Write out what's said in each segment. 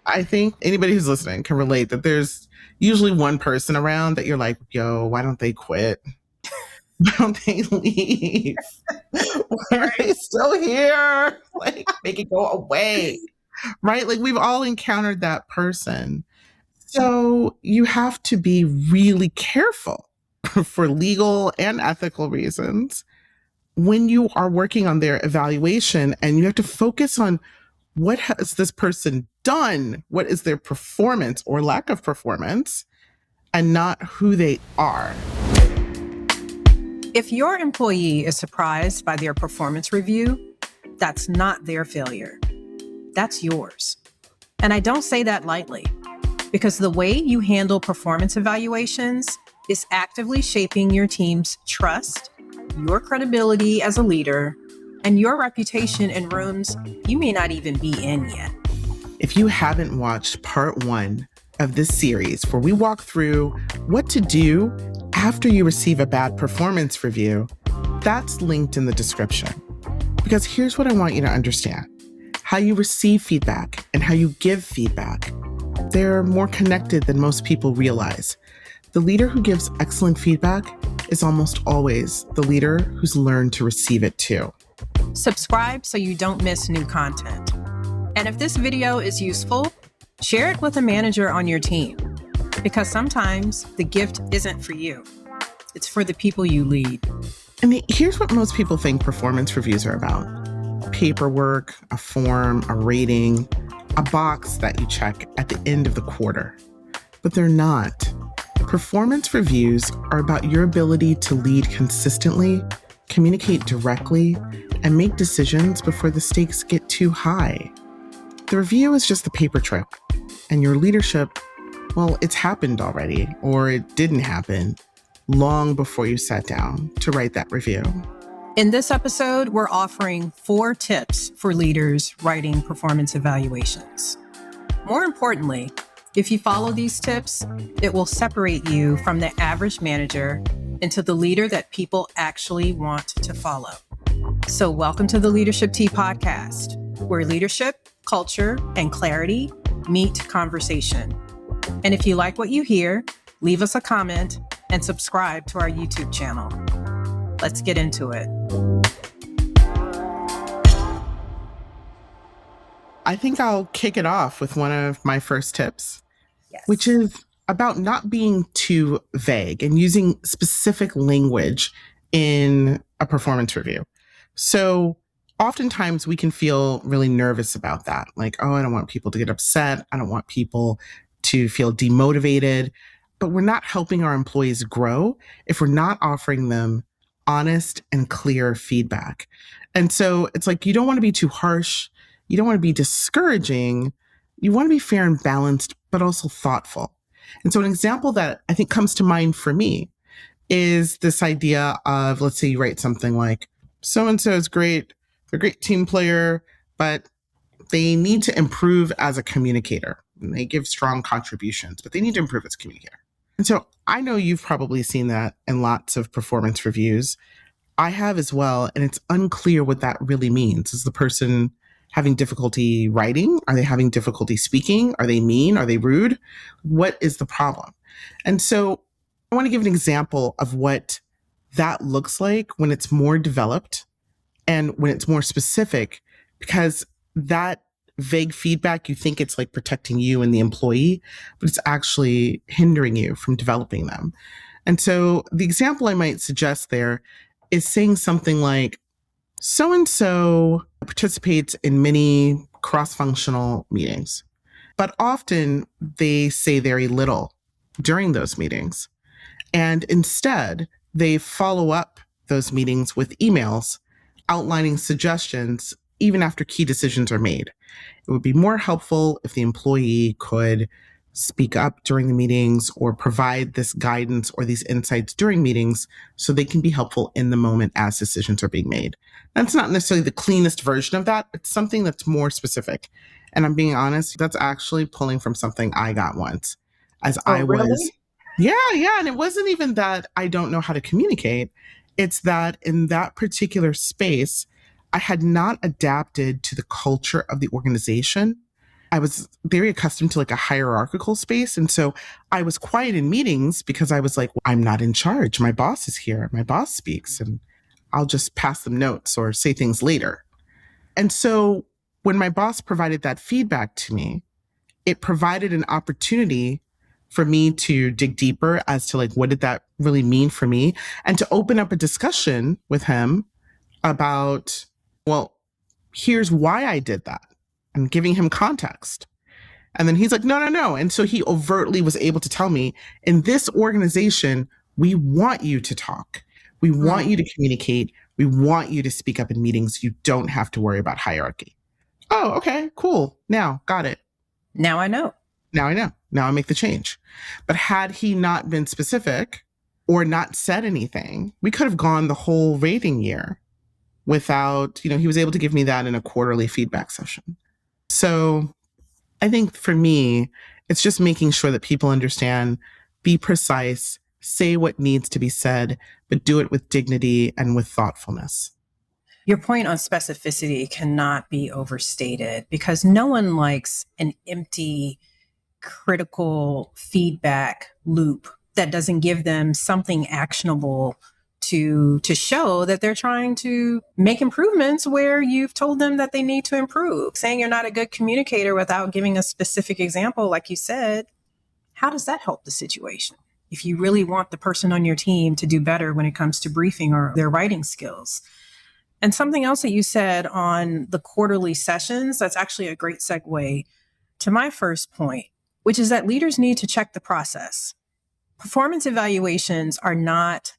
I think anybody who's listening can relate that there's usually one person around that you're like, yo, why don't they quit? Why don't they leave? Why are they still here? Like, make it go away. Right? Like, we've all encountered that person. So you have to be really careful for legal and ethical reasons when you are working on their evaluation, and you have to focus on what has this person done? What is their performance or lack of performance, and not who they are. If your employee is surprised by their performance review, that's not their failure. That's yours. And I don't say that lightly, because the way you handle performance evaluations is actively shaping your team's trust, your credibility as a leader, and your reputation in rooms you may not even be in yet. If you haven't watched part 1 of this series, where we walk through what to do after you receive a bad performance review, that's linked in the description. Because here's what I want you to understand. How you receive feedback and how you give feedback, they're more connected than most people realize. The leader who gives excellent feedback is almost always the leader who's learned to receive it too. Subscribe so you don't miss new content. And if this video is useful, share it with a manager on your team, because sometimes the gift isn't for you. It's for the people you lead. And here's what most people think performance reviews are about. Paperwork, a form, a rating, a box that you check at the end of the quarter. But they're not. Performance reviews are about your ability to lead consistently, communicate directly, and make decisions before the stakes get too high. The review is just the paper trail, and your leadership, well, it's happened already, or it didn't happen long before you sat down to write that review. In this episode, we're offering 4 tips for leaders writing performance evaluations. More importantly, if you follow these tips, it will separate you from the average manager into the leader that people actually want to follow. So welcome to the Leadership Tea Podcast, where leadership, culture, and clarity meet conversation. And if you like what you hear, leave us a comment and subscribe to our YouTube channel. Let's get into it. I think I'll kick it off with one of my first tips, Yes. which is about not being too vague and using specific language in a performance review. So oftentimes we can feel really nervous about that. Like, oh, I don't want people to get upset. I don't want people to feel demotivated. But we're not helping our employees grow if we're not offering them honest and clear feedback. And so it's like, you don't want to be too harsh. You don't want to be discouraging. You want to be fair and balanced, but also thoughtful. And so an example that I think comes to mind for me is this idea of, let's say you write something like, so-and-so is great, they're a great team player, but they need to improve as a communicator. And they give strong contributions, but they need to improve as a communicator. And so I know you've probably seen that in lots of performance reviews. I have as well, and it's unclear what that really means. Is the person having difficulty writing? Are they having difficulty speaking? Are they mean? Are they rude? What is the problem? And so I want to give an example of what that looks like when it's more developed and when it's more specific, because that vague feedback, you think it's like protecting you and the employee, but it's actually hindering you from developing them. And so the example I might suggest there is saying something like, so-and-so participates in many cross-functional meetings, but often they say very little during those meetings. And instead, they follow up those meetings with emails outlining suggestions even after key decisions are made. It would be more helpful if the employee could speak up during the meetings or provide this guidance or these insights during meetings so they can be helpful in the moment as decisions are being made. That's not necessarily the cleanest version of that. It's something that's more specific. And I'm being honest, that's actually pulling from something I got once as I was. Really? Yeah. And it wasn't even that I don't know how to communicate. It's that in that particular space, I had not adapted to the culture of the organization. I was very accustomed to like a hierarchical space. And so I was quiet in meetings because I was like, well, I'm not in charge. My boss is here. My boss speaks, and I'll just pass them notes or say things later. And so when my boss provided that feedback to me, it provided an opportunity for me to dig deeper as to like, what did that really mean for me? And to open up a discussion with him about, well, here's why I did that, and giving him context. And then he's like, no, no, no. And so he overtly was able to tell me, in this organization, we want you to talk. We want you to communicate. We want you to speak up in meetings. You don't have to worry about hierarchy. Oh, okay, cool. Now, got it. Now I know. Now I know. Now I make the change. But had he not been specific or not said anything, we could have gone the whole rating year without, he was able to give me that in a quarterly feedback session. So I think for me, it's just making sure that people understand, be precise, say what needs to be said, but do it with dignity and with thoughtfulness. Your point on specificity cannot be overstated because no one likes an empty, critical feedback loop that doesn't give them something actionable to show that they're trying to make improvements where you've told them that they need to improve. Saying you're not a good communicator without giving a specific example, like you said, how does that help the situation? If you really want the person on your team to do better when it comes to briefing or their writing skills. And something else that you said on the quarterly sessions, that's actually a great segue to my first point, which is that leaders need to check the process. Performance evaluations are not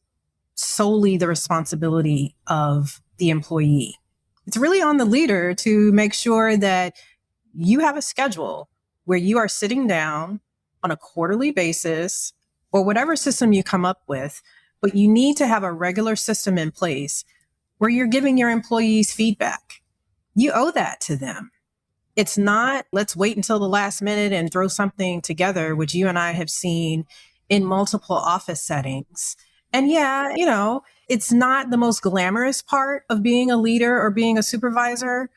solely the responsibility of the employee. It's really on the leader to make sure that you have a schedule where you are sitting down on a quarterly basis or whatever system you come up with, but you need to have a regular system in place where you're giving your employees feedback. You owe that to them. It's not, let's wait until the last minute and throw something together, which you and I have seen in multiple office settings. And yeah, it's not the most glamorous part of being a leader or being a supervisor,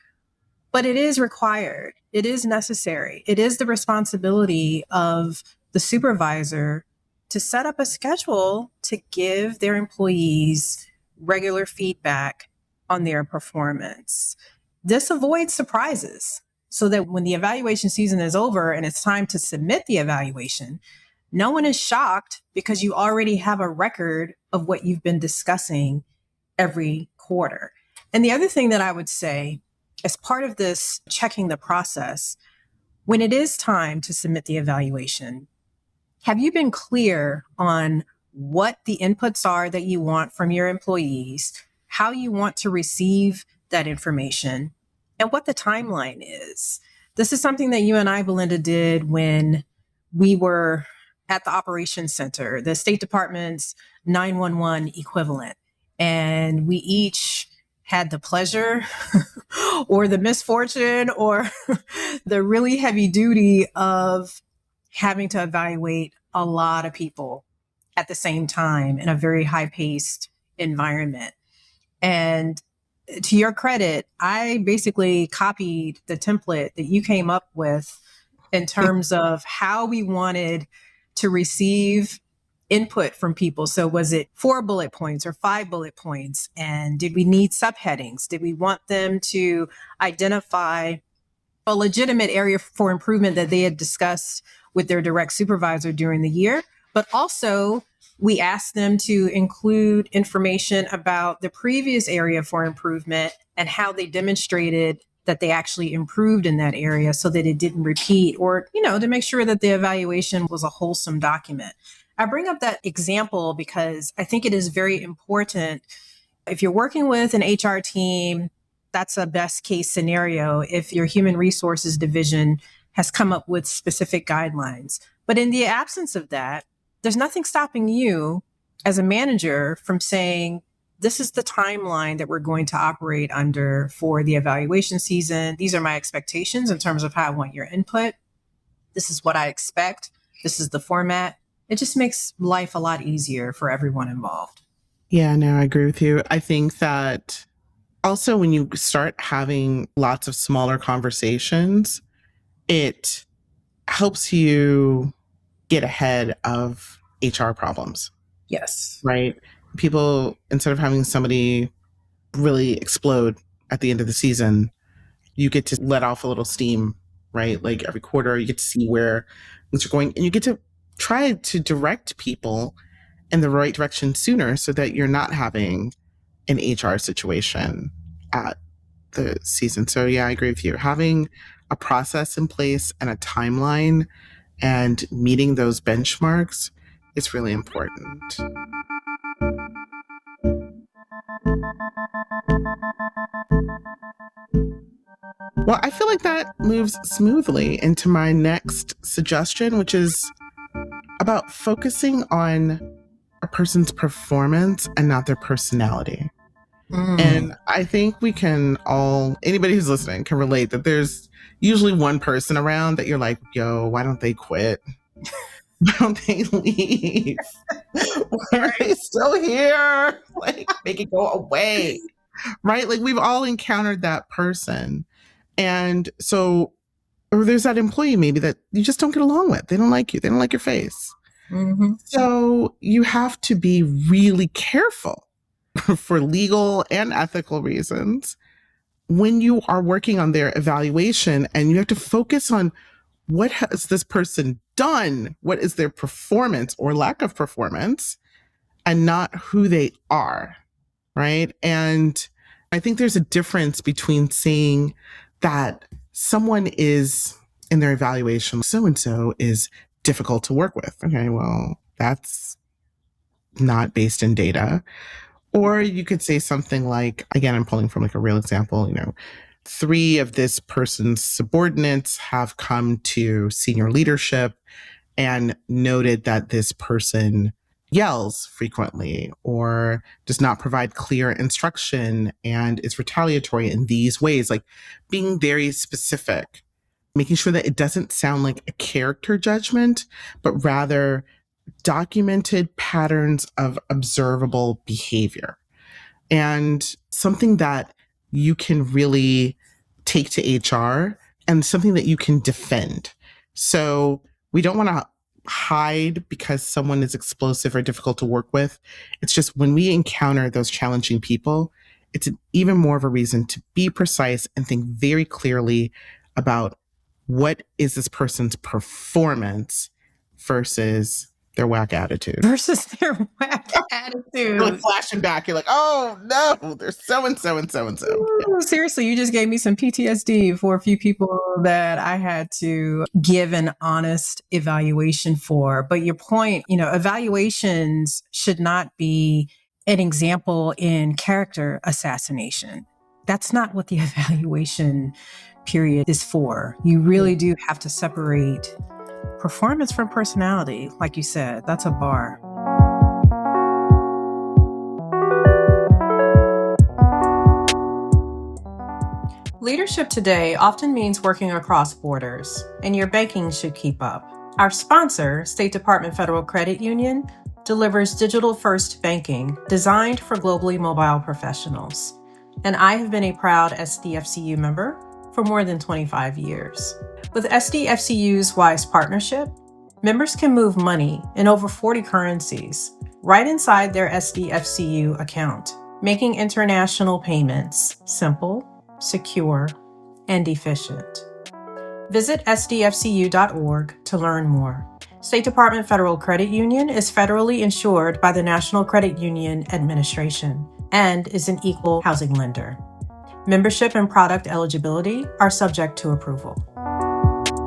but it is required. It is necessary. It is the responsibility of the supervisor to set up a schedule to give their employees regular feedback on their performance. This avoids surprises so that when the evaluation season is over and it's time to submit the evaluation, no one is shocked because you already have a record of what you've been discussing every quarter. And the other thing that I would say as part of this checking the process, when it is time to submit the evaluation, have you been clear on what the inputs are that you want from your employees, how you want to receive that information, and what the timeline is? This is something that you and I, Belinda, did when we were at the Operations Center, the State Department's 911 equivalent. And we each had the pleasure or the misfortune or the really heavy duty of having to evaluate a lot of people at the same time in a very high-paced environment. And to your credit, I basically copied the template that you came up with in terms of how we wanted to receive input from people. So was it 4 bullet points or 5 bullet points? And did we need subheadings? Did we want them to identify a legitimate area for improvement that they had discussed with their direct supervisor during the year? But also, we asked them to include information about the previous area for improvement and how they demonstrated that they actually improved in that area so that it didn't repeat, or, to make sure that the evaluation was a wholesome document. I bring up that example because I think it is very important. If you're working with an HR team, that's a best case scenario if your human resources division has come up with specific guidelines. But in the absence of that, there's nothing stopping you as a manager from saying, this is the timeline that we're going to operate under for the evaluation season. These are my expectations in terms of how I want your input. This is what I expect. This is the format. It just makes life a lot easier for everyone involved. Yeah, no, I agree with you. I think that also when you start having lots of smaller conversations, it helps you get ahead of HR problems, Yes. right? People, instead of having somebody really explode at the end of the season, you get to let off a little steam, right? Like every quarter, you get to see where things are going, and you get to try to direct people in the right direction sooner so that you're not having an HR situation at the season. So, yeah, I agree with you. Having a process in place and a timeline and meeting those benchmarks is really important. Well, I feel like that moves smoothly into my next suggestion, which is about focusing on a person's performance and not their personality. And I think we can all, anybody who's listening can relate that there's usually one person around that you're like, yo, why don't they quit? Why don't they leave? Why are they still here? Like, make it go away. Right? Like, we've all encountered that person. And so, or there's that employee maybe that you just don't get along with. They don't like you, they don't like your face. Mm-hmm. So, you have to be really careful for legal and ethical reasons when you are working on their evaluation, and you have to focus on what has this person done? What is their performance or lack of performance, and not who they are, right? And I think there's a difference between saying that someone is in their evaluation, so and so is difficult to work with. Okay, well, that's not based in data. Or you could say something like, again, I'm pulling from like a real example, 3 of this person's subordinates have come to senior leadership and noted that this person yells frequently or does not provide clear instruction and is retaliatory in these ways, like being very specific, making sure that it doesn't sound like a character judgment, but rather documented patterns of observable behavior and something that you can really take to HR and something that you can defend. So we don't want to hide because someone is explosive or difficult to work with. It's just when we encounter those challenging people, it's even more of a reason to be precise and think very clearly about what is this person's performance versus their whack attitude. Versus their whack You're like attitude. flashing back. You're like, oh no, there's so and so and so and so. Ooh, seriously, you just gave me some PTSD for a few people that I had to give an honest evaluation for. But your point, evaluations should not be an example in character assassination. That's not what the evaluation period is for. You really do have to separate performance from personality. Like you said, that's a bar. Leadership today often means working across borders, and your banking should keep up. Our sponsor, State Department Federal Credit Union, delivers digital-first banking designed for globally mobile professionals. And I have been a proud SDFCU member for more than 25 years. With SDFCU's Wise Partnership, members can move money in over 40 currencies right inside their SDFCU account, making international payments simple, secure, and efficient. Visit sdfcu.org to learn more. State Department Federal Credit Union is federally insured by the National Credit Union Administration and is an equal housing lender. Membership and product eligibility are subject to approval.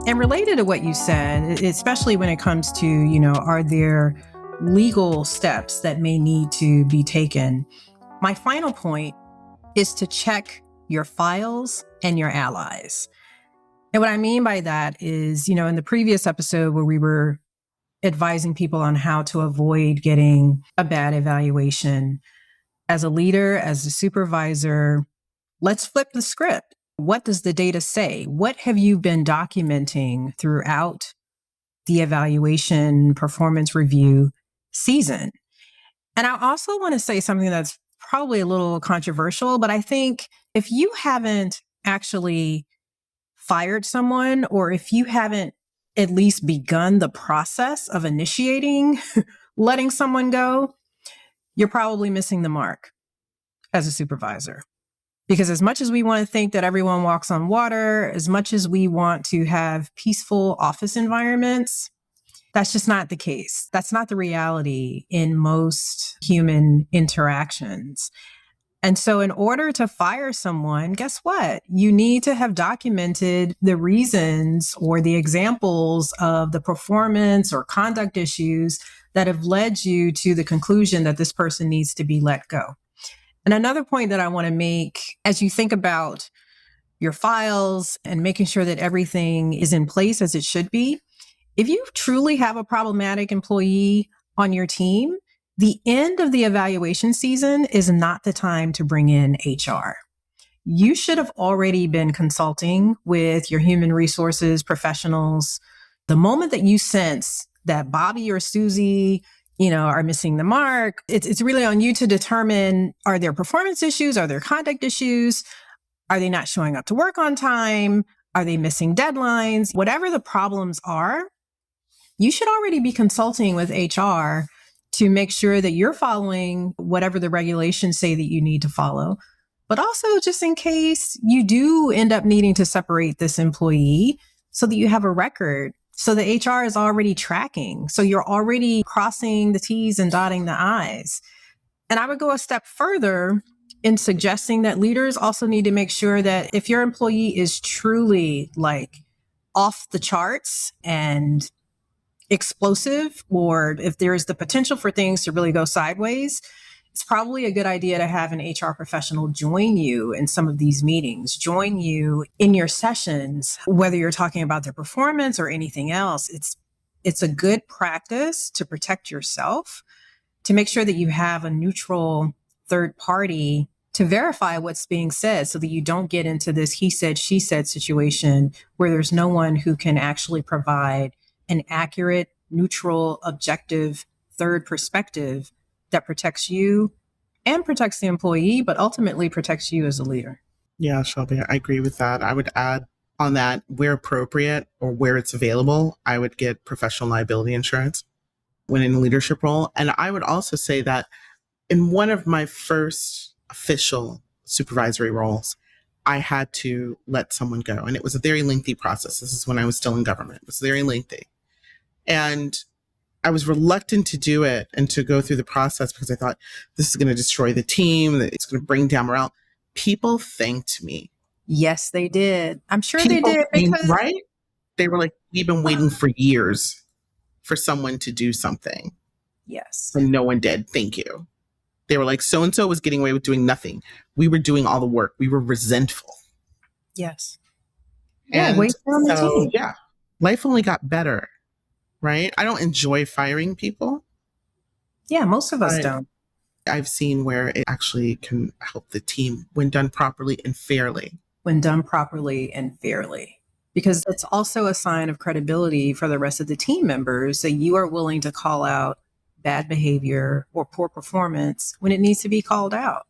And related to what you said, especially when it comes to, are there legal steps that may need to be taken? My final point is to check your files and your allies. And what I mean by that is, in the previous episode where we were advising people on how to avoid getting a bad evaluation, as a leader, as a supervisor, let's flip the script. What does the data say? What have you been documenting throughout the evaluation performance review season? And I also want to say something that's probably a little controversial, but I think if you haven't actually fired someone, or if you haven't at least begun the process of initiating letting someone go, you're probably missing the mark as a supervisor. Because as much as we want to think that everyone walks on water, as much as we want to have peaceful office environments, that's just not the case. That's not the reality in most human interactions. And so in order to fire someone, guess what? You need to have documented the reasons or the examples of the performance or conduct issues that have led you to the conclusion that this person needs to be let go. And another point that I want to make as you think about your files and making sure that everything is in place as it should be, if you truly have a problematic employee on your team, the end of the evaluation season is not the time to bring in HR. You should have already been consulting with your human resources professionals. The moment that you sense that Bobby or Susie, are missing the mark, it's really on you to determine, are there performance issues? Are there conduct issues? Are they not showing up to work on time? Are they missing deadlines? Whatever the problems are, you should already be consulting with HR to make sure that you're following whatever the regulations say that you need to follow. But also, just in case you do end up needing to separate this employee so that you have a record, so the HR is already tracking. So you're already crossing the T's and dotting the I's. And I would go a step further in suggesting that leaders also need to make sure that if your employee is truly off the charts and explosive, or if there is the potential for things to really go sideways, it's probably a good idea to have an HR professional join you in some of these meetings, join you in your sessions, whether you're talking about their performance or anything else. It's a good practice to protect yourself, to make sure that you have a neutral third party to verify what's being said so that you don't get into this he said, she said situation where there's no one who can actually provide an accurate, neutral, objective third perspective that protects you and protects the employee, but ultimately protects you as a leader. Yeah, Shelby, I agree with that. I would add on that, where appropriate or where it's available, I would get professional liability insurance when in a leadership role. And I would also say that in one of my first official supervisory roles, I had to let someone go. And it was a very lengthy process. This is when I was still in government. It was very lengthy. And I was reluctant to do it and to go through the process because I thought this is going to destroy the team, that it's going to bring down morale. People thanked me. Yes, they did. I'm sure People they did because right? They were like, we've been waiting for years for someone to do something. Yes. And no one did. Thank you. They were like, so-and-so was getting away with doing nothing. We were doing all the work. We were resentful. Yes. And wait on the team. yeah, life only got better, right? I don't enjoy firing people. Yeah, most of us don't. I've seen where it actually can help the team when done properly and fairly. When done properly and fairly. Because it's also a sign of credibility for the rest of the team members that you are willing to call out bad behavior or poor performance when it needs to be called out.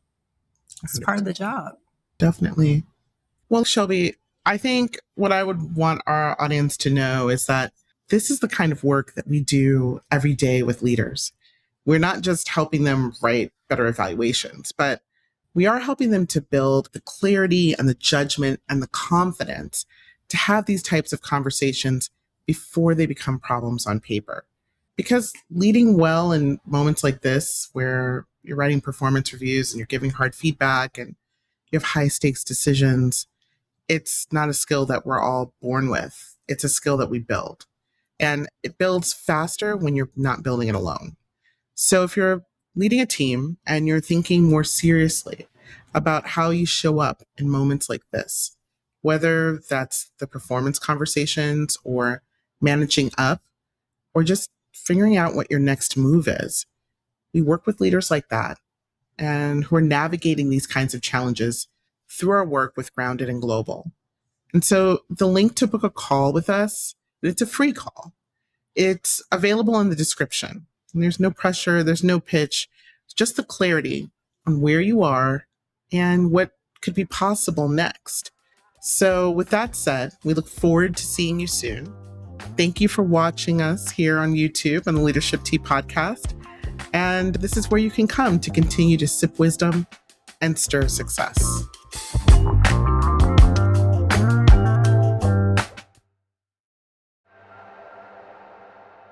It's part of the job. Definitely. Well, Shelby, I think what I would want our audience to know is that this is the kind of work that we do every day with leaders. We're not just helping them write better evaluations, but we are helping them to build the clarity and the judgment and the confidence to have these types of conversations before they become problems on paper. Because leading well in moments like this, where you're writing performance reviews and you're giving hard feedback and you have high stakes decisions, it's not a skill that we're all born with. It's a skill that we build. And it builds faster when you're not building it alone. So if you're leading a team and you're thinking more seriously about how you show up in moments like this, whether that's the performance conversations or managing up or just figuring out what your next move is, we work with leaders like that and who are navigating these kinds of challenges through our work with Grounded and Global. And so the link to book a call with us, it's a free call. It's available in the description. And there's no pressure, there's no pitch, it's just the clarity on where you are and what could be possible next. So with that said, we look forward to seeing you soon. Thank you for watching us here on YouTube on the Leadership Tea podcast. And this is where you can come to continue to sip wisdom and stir success.